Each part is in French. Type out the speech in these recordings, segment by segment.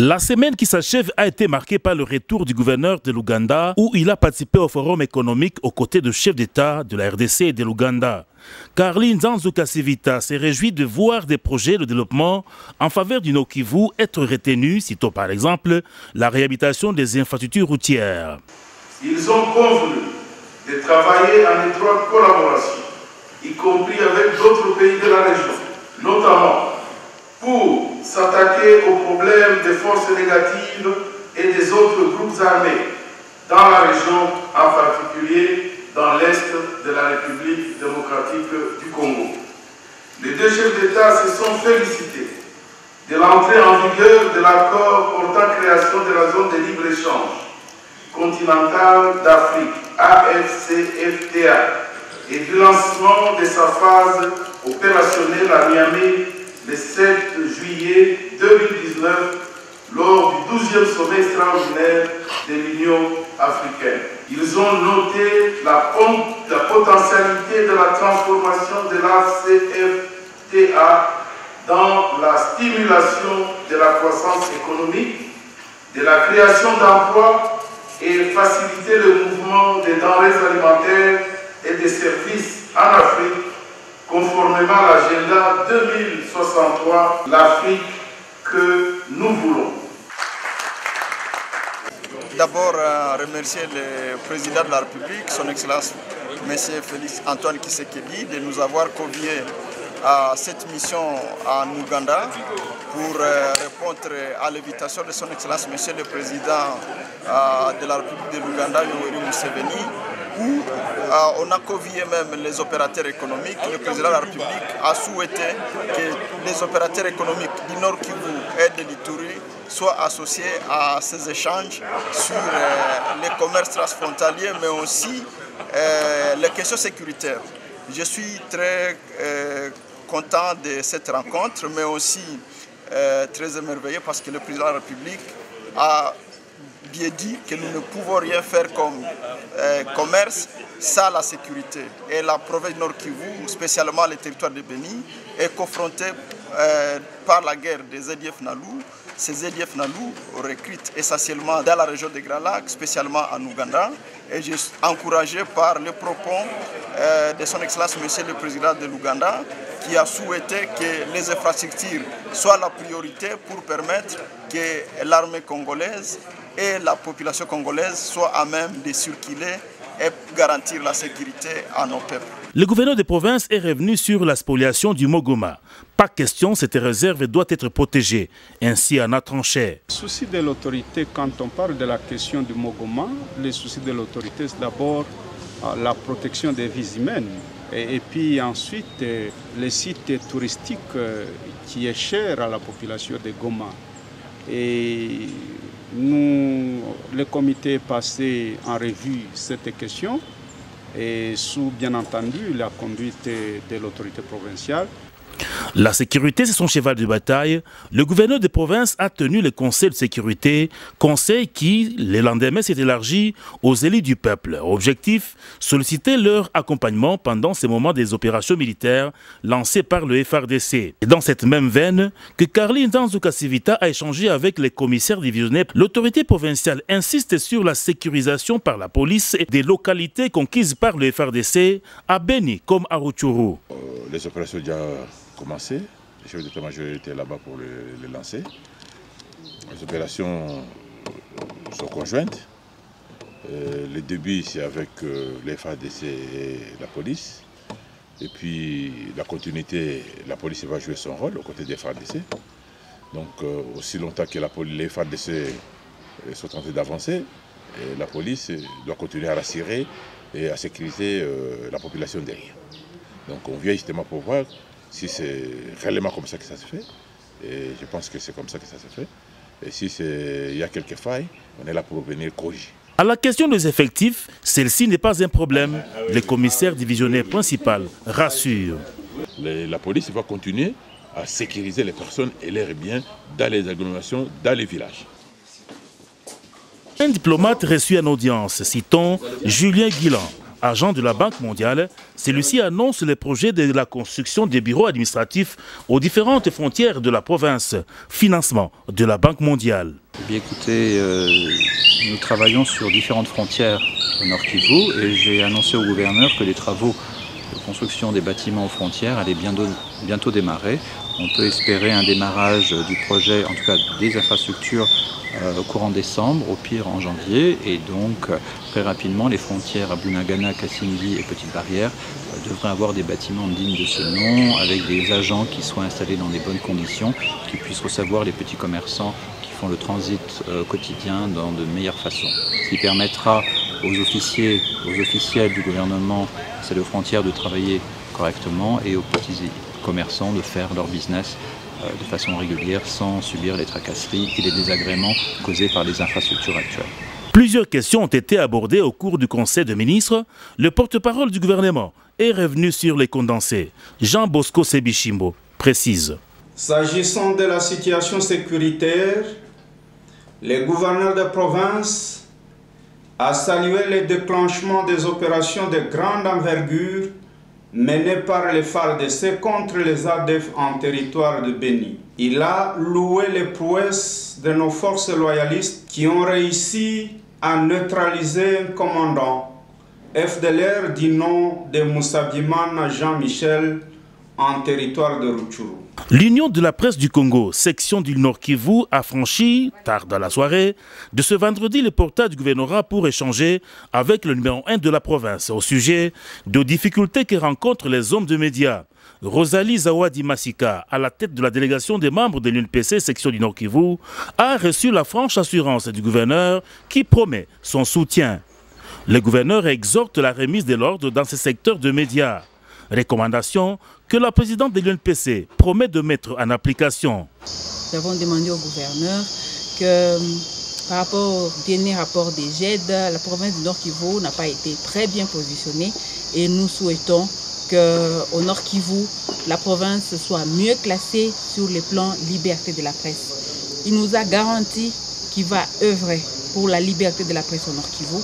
La semaine qui s'achève a été marquée par le retour du gouverneur de l'Ouganda où il a participé au forum économique aux côtés de chefs d'État de la RDC et de l'Ouganda. Karli Nzanzu Kasivita s'est réjoui de voir des projets de développement en faveur du Nord Kivu être retenus, citons par exemple la réhabilitation des infrastructures routières. Ils ont convenu de travailler en étroite collaboration, y compris avec d'autres pays de la région, notamment pour s'attaquer aux problèmes des forces négatives et des autres groupes armés dans la région, en particulier dans l'est de la République démocratique du Congo. Les deux chefs d'État se sont félicités de l'entrée en vigueur de l'accord portant création de la zone de libre-échange continentale d'Afrique, AFCFTA, et du lancement de sa phase opérationnelle à Niamey le 7 juillet 2019 lors du 12e sommet extraordinaire de l'Union africaine. Ils ont noté la potentialité de la transformation de l'AFCFTA dans la stimulation de la croissance économique, de la création d'emplois et faciliter le mouvement des denrées alimentaires et des services en Afrique, conformément à l'agenda 2063, l'Afrique que nous voulons. D'abord, remercier le président de la République, son Excellence M. Félix Antoine Tshisekedi, de nous avoir conviés à cette mission en Ouganda pour répondre à l'invitation de son Excellence M. le Président de la République de l'Ouganda, Yoweri Museveni, où on a convié même les opérateurs économiques. Le président de la République a souhaité que les opérateurs économiques du Nord Kivu et de l'Ituri soient associés à ces échanges sur les commerces transfrontaliers, mais aussi les questions sécuritaires. Je suis très content de cette rencontre, mais aussi très émerveillé parce que le président de la République a bien dit que nous ne pouvons rien faire comme commerce sans la sécurité. Et la province Nord Kivu, spécialement le territoire de Béni, est confrontée par la guerre des EDF Nalou. Ces EDF Nalou recrutent essentiellement dans la région des Grands Lacs, spécialement en Ouganda. Et je suis encouragé par le propos de son Excellence Monsieur le Président de l'Ouganda, qui a souhaité que les infrastructures soient la priorité pour permettre que l'armée congolaise et la population congolaise soient à même de circuler et garantir la sécurité à nos peuples. Le gouverneur de province est revenu sur la spoliation du Mogoma. Pas question, cette réserve doit être protégée. Ainsi en a tranché. Le souci de l'autorité, quand on parle de la question du Mogoma, le souci de l'autorité, c'est d'abord la protection des vies humaines. Et puis ensuite, le site touristique qui est cher à la population de Goma. Et nous, le comité est passé en revue cette question et sous, bien entendu, la conduite de l'autorité provinciale. La sécurité, c'est son cheval de bataille. Le gouverneur de province a tenu le conseil de sécurité, conseil qui, le lendemain, s'est élargi aux élites du peuple. Objectif, solliciter leur accompagnement pendant ces moments des opérations militaires lancées par le FARDC. Et dans cette même veine, que Karli Nzanzu Kasivita a échangé avec les commissaires divisionnaires, l'autorité provinciale insiste sur la sécurisation par la police des localités conquises par le FARDC à Béni comme à Rutshuru. Les opérations déjà commencé. Le chef d'état-major était là-bas pour le lancer. Les opérations sont conjointes. Le début, c'est avec les FARDC et la police. Et puis, la continuité, la police va jouer son rôle aux côtés des FARDC. Donc, aussi longtemps que les FARDC sont en train d'avancer, la police doit continuer à rassurer et à sécuriser la population derrière. Donc, on vient justement pour voir si c'est réellement comme ça que ça se fait, et je pense que c'est comme ça que ça se fait. Et si il y a quelques failles, on est là pour venir corriger. À la question des effectifs, celle-ci n'est pas un problème. Le commissaire divisionnaire principal rassure. La police va continuer à sécuriser les personnes et leurs biens dans les agglomérations, dans les villages. Un diplomate reçu en audience, citons Julien Guilan. agent de la Banque mondiale, celui-ci annonce les projets de la construction des bureaux administratifs aux différentes frontières de la province. Financement de la Banque mondiale. Eh bien, écoutez, nous travaillons sur différentes frontières au Nord Kivu et j'ai annoncé au gouverneur que les travaux de construction des bâtiments aux frontières allaient bientôt démarrer. On peut espérer un démarrage du projet, en tout cas des infrastructures, au courant décembre, au pire en janvier. Et donc, très rapidement, les frontières à Bunagana, Kasindi et Petite Barrière devraient avoir des bâtiments dignes de ce nom, avec des agents qui soient installés dans des bonnes conditions, qui puissent recevoir les petits commerçants qui font le transit quotidien dans de meilleures façons. Ce qui permettra aux officiels du gouvernement, c'est de frontières, de travailler correctement et aux petits commerçants de faire leur business de façon régulière sans subir les tracasseries et les désagréments causés par les infrastructures actuelles. Plusieurs questions ont été abordées au cours du Conseil des ministres. Le porte-parole du gouvernement est revenu sur les condensés. Jean Bosco Sebichimbo précise. S'agissant de la situation sécuritaire, le gouverneur de province a salué le déclenchement des opérations de grande envergure menées par les FARDC contre les ADF en territoire de Béni. Il a loué les prouesses de nos forces loyalistes qui ont réussi à neutraliser un commandant FDLR du nom de Moussa Bimana Jean-Michel en territoire de Rutshuru. L'Union de la presse du Congo, section du Nord Kivu, a franchi, tard dans la soirée, de ce vendredi le portail du gouvernorat pour échanger avec le numéro 1 de la province au sujet de difficultés que rencontrent les hommes de médias. Rosalie Zawadi Massika, à la tête de la délégation des membres de l'UNPC, section du Nord Kivu, a reçu la franche assurance du gouverneur qui promet son soutien. Le gouverneur exhorte la remise de l'ordre dans ce secteur de médias. Recommandation que la présidente de l'UNPC promet de mettre en application. Nous avons demandé au gouverneur que par rapport au dernier rapport des GED, la province du Nord Kivu n'a pas été très bien positionnée et nous souhaitons qu'au Nord Kivu, la province soit mieux classée sur le plan liberté de la presse. Il nous a garanti qu'il va œuvrer pour la liberté de la presse au Nord Kivu,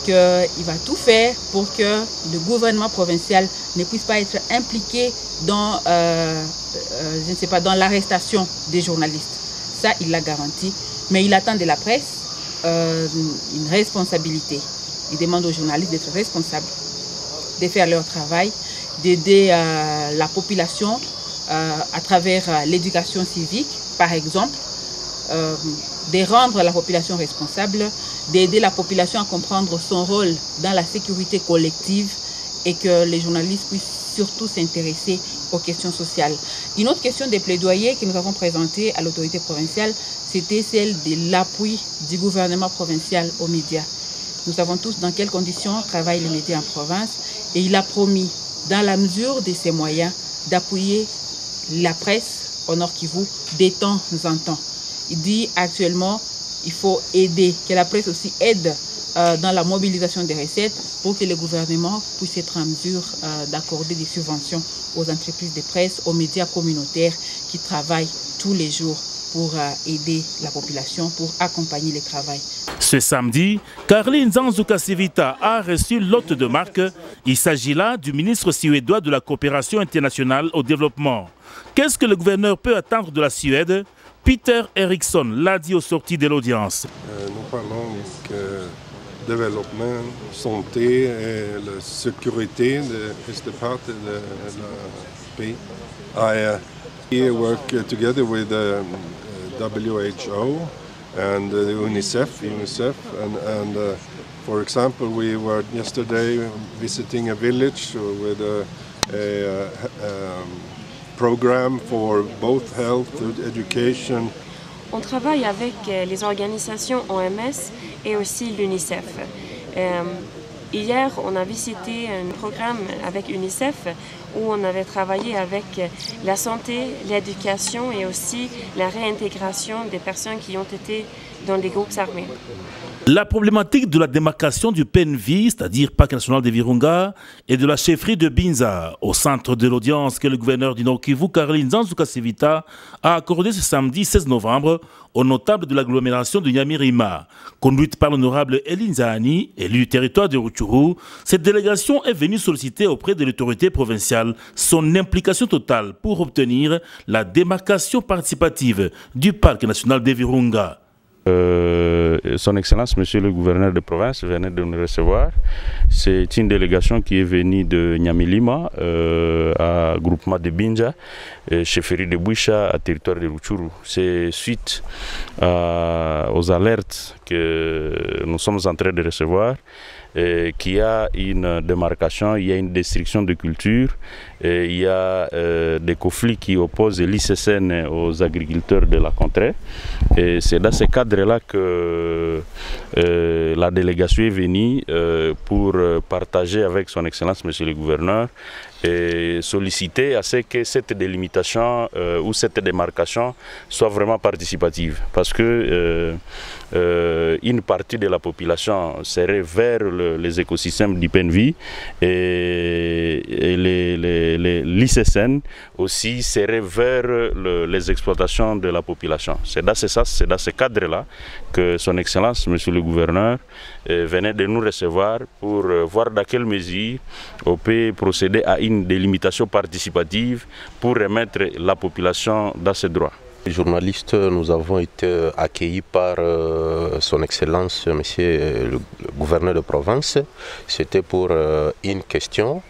qu'il va tout faire pour que le gouvernement provincial ne puisse pas être impliqué dans, je ne sais pas, dans l'arrestation des journalistes. Ça, il l'a garanti. Mais il attend de la presse une responsabilité. Il demande aux journalistes d'être responsables, de faire leur travail, d'aider la population à travers l'éducation civique, par exemple, de rendre la population responsable, d'aider la population à comprendre son rôle dans la sécurité collective et que les journalistes puissent surtout s'intéresser aux questions sociales. Une autre question des plaidoyers que nous avons présentée à l'autorité provinciale, c'était celle de l'appui du gouvernement provincial aux médias. Nous savons tous dans quelles conditions travaillent les médias en province et il a promis, dans la mesure de ses moyens, d'appuyer la presse au Nord Kivu de temps en temps. Il dit actuellement il faut aider, que la presse aussi aide dans la mobilisation des recettes pour que le gouvernement puisse être en mesure d'accorder des subventions aux entreprises de presse, aux médias communautaires qui travaillent tous les jours pour aider la population, pour accompagner le travail. Ce samedi, Caroline Nzanzu-Kasivita a reçu l'hôte de marque. Il s'agit là du ministre suédois de la coopération internationale au développement. Qu'est-ce que le gouverneur peut attendre de la Suède? Peter Eriksson l'a dit aux sorties de l'audience. Nous parlons que développement, santé et la sécurité de part de la pays. I work together with WHO and UNICEF, and for example, we were yesterday visiting a village with a programme for both health, education. On travaille avec les organisations OMS et aussi l'UNICEF. Hier, on a visité un programme avec UNICEF où on avait travaillé avec la santé, l'éducation et aussi la réintégration des personnes qui ont été dans les groupes armés. La problématique de la démarcation du PNV, c'est-à-dire Parc national de Virunga, et de la chefferie de Binza, au centre de l'audience que le gouverneur du Nord Kivu, Caroline Nzanzu-Kasivita, a accordé ce samedi 16 novembre aux notables de l'agglomération de Nyamirima. Conduite par l'honorable Eline Zahani, élu du territoire de Rutshuru, cette délégation est venue solliciter auprès de l'autorité provinciale son implication totale pour obtenir la démarcation participative du parc national des Virunga. Son Excellence, Monsieur le gouverneur de province, venait de nous recevoir. C'est une délégation qui est venue de Nyamilima, à groupement de Binja, chefferie de Bouicha, à territoire de Rutshuru. C'est suite aux alertes que nous sommes en train de recevoir, qu'il y a une démarcation, il y a une destruction de culture, il y a des conflits qui opposent l'ICSN aux agriculteurs de la contrée. Et c'est dans ce cadre-là que la délégation est venue pour partager avec son Excellence, Monsieur le gouverneur, et solliciter à ce que cette délimitation ou cette démarcation soit vraiment participative. Parce que une partie de la population serait vers les écosystèmes d'Ipenvi et l'ICSN aussi serait vers les exploitations de la population. C'est dans ce cadre-là que son Excellence, Monsieur le gouverneur, venait de nous recevoir pour voir dans quelle mesure on peut procéder à une délimitation participative pour remettre la population dans ses droits. Les journalistes, nous avons été accueillis par son Excellence, Monsieur le gouverneur de province. C'était pour une question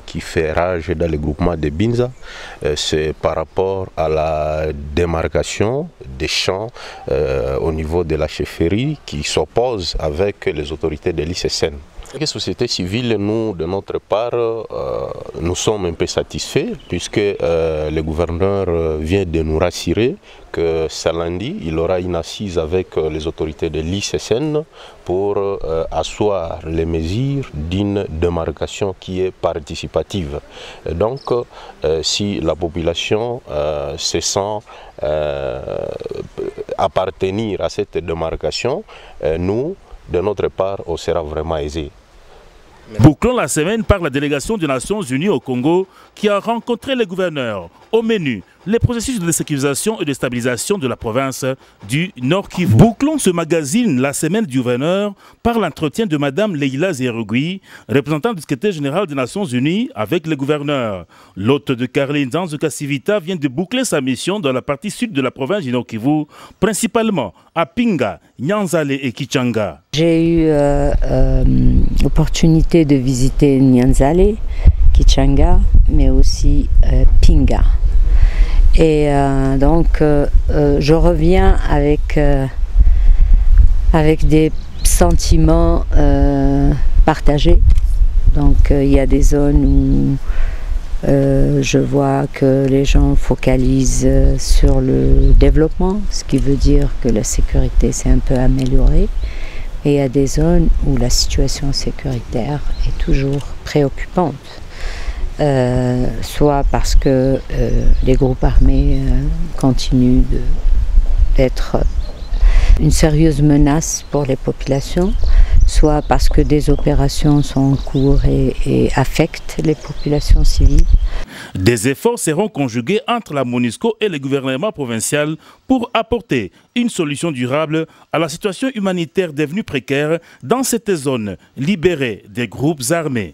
qui fait rage dans le groupement de Binza. C'est par rapport à la démarcation des champs au niveau de la chefferie qui s'oppose avec les autorités de l'ICSN. La société civile, nous, de notre part, nous sommes un peu satisfaits puisque le gouverneur vient de nous rassurer que ce lundi, il aura une assise avec les autorités de l'ICSN pour asseoir les mesures d'une démarcation qui est participative. Et donc, si la population se sent appartenir à cette démarcation, nous, de notre part, on sera vraiment aisés. Bouclons la semaine par la délégation des Nations Unies au Congo qui a rencontré les gouverneurs. Au menu, les processus de désécurisation et de stabilisation de la province du Nord Kivu. Bouclons ce magazine La Semaine du gouverneur par l'entretien de Mme Leila Zerugui, représentante du secrétaire général des Nations Unies avec les gouverneurs. L'hôte de Caroline Nzanzu Kasivita vient de boucler sa mission dans la partie sud de la province du Nord Kivu, principalement à Pinga, Nyanzale et Kichanga. J'ai eu l'opportunité de visiter Nyanzale, Kichanga, mais aussi Pinga. Et donc je reviens avec des sentiments partagés. Donc il y a des zones où je vois que les gens focalisent sur le développement, ce qui veut dire que la sécurité s'est un peu améliorée. Et il y a des zones où la situation sécuritaire est toujours préoccupante. Soit parce que les groupes armés continuent d'être une sérieuse menace pour les populations, soit parce que des opérations sont en cours et affectent les populations civiles. Des efforts seront conjugués entre la MONUSCO et le gouvernement provincial pour apporter une solution durable à la situation humanitaire devenue précaire dans cette zone libérée des groupes armés.